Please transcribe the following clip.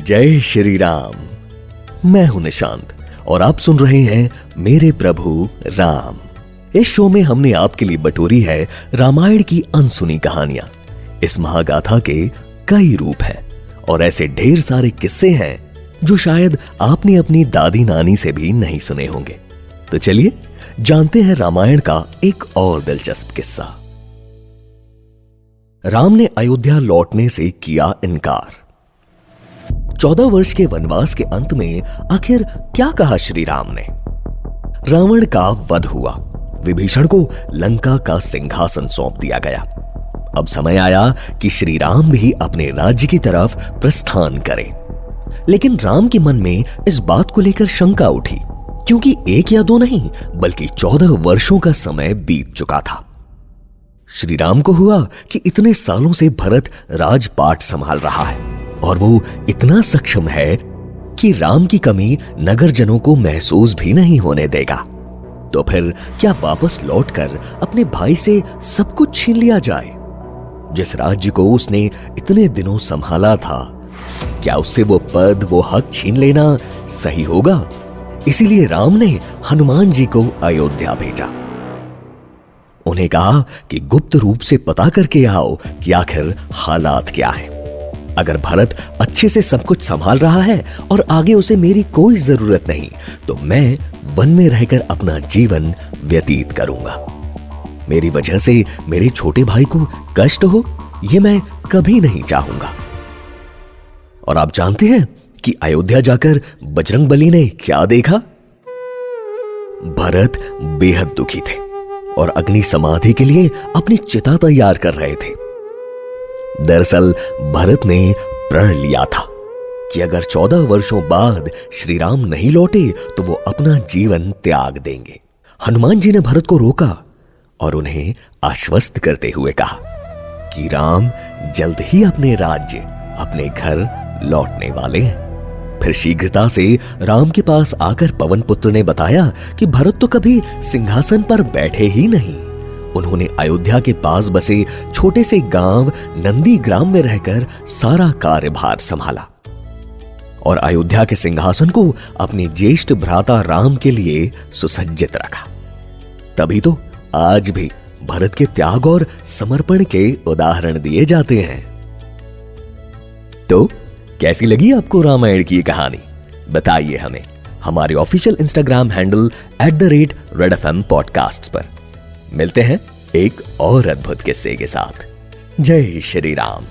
जय श्री राम। मैं हूं निशांत और आप सुन रहे हैं मेरे प्रभु राम। इस शो में हमने आपके लिए बटोरी है रामायण की अनसुनी कहानियां। इस महागाथा के कई रूप हैं और ऐसे ढेर सारे किस्से हैं जो शायद आपने अपनी दादी नानी से भी नहीं सुने होंगे। तो चलिए जानते हैं रामायण का एक और दिलचस्प किस्सा। राम ने अयोध्या लौटने से किया इनकार। 14 वर्ष के वनवास के अंत में आखिर क्या कहा श्री राम ने? रावण का वध हुआ, विभीषण को लंका का सिंहासन सौंप दिया गया। अब समय आया कि श्री राम भी अपने राज्य की तरफ प्रस्थान करें। लेकिन राम के मन में इस बात को लेकर शंका उठी, क्योंकि एक या दो नहीं बल्कि 14 वर्षों का समय बीत चुका था। श्री राम को हुआ कि इतने सालों से भरत राजपाट संभाल रहा है और वो इतना सक्षम है कि राम की कमी नगरजनों को महसूस भी नहीं होने देगा। तो फिर क्या वापस लौटकर अपने भाई से सब कुछ छीन लिया जाए? जिस राज्य को उसने इतने दिनों संभाला था, क्या उससे वो पद, वो हक छीन लेना सही होगा? इसीलिए राम ने हनुमान जी को अयोध्या भेजा। उन्हें कहा कि गुप्त रूप से पता करके आओ कि आखिर हालात क्या है। अगर भरत अच्छे से सब कुछ संभाल रहा है और आगे उसे मेरी कोई जरूरत नहीं, तो मैं वन में रहकर अपना जीवन व्यतीत करूंगा। मेरी वजह से मेरे छोटे भाई को कष्ट हो, यह मैं कभी नहीं चाहूंगा। और आप जानते हैं कि अयोध्या जाकर बजरंगबली ने क्या देखा? भरत बेहद दुखी थे और अग्नि समाधि के लिए अपनी चिता तैयार कर रहे थे। दरअसल भरत ने प्रण लिया था कि अगर 14 वर्षों बाद श्री राम नहीं लौटे तो वो अपना जीवन त्याग देंगे। हनुमान जी ने भरत को रोका और उन्हें आश्वस्त करते हुए कहा कि राम जल्द ही अपने राज्य, अपने घर लौटने वाले हैं। फिर शीघ्रता से राम के पास आकर पवन पुत्र ने बताया कि भरत तो कभी सिंहासन पर बैठे ही नहीं। उन्होंने अयोध्या के पास बसे छोटे से गांव नंदी ग्राम में रहकर सारा कार्यभार संभाला और अयोध्या के सिंहासन को अपने ज्येष्ठ भ्राता राम के लिए सुसज्जित रखा। तभी तो आज भी भरत के त्याग और समर्पण के उदाहरण दिए जाते हैं। तो कैसी लगी आपको रामायण की कहानी? बताइए हमें हमारे official Instagram handle @redfm podcasts पर। मिलते हैं एक और अद्भुत किस्से के साथ। जय श्री राम।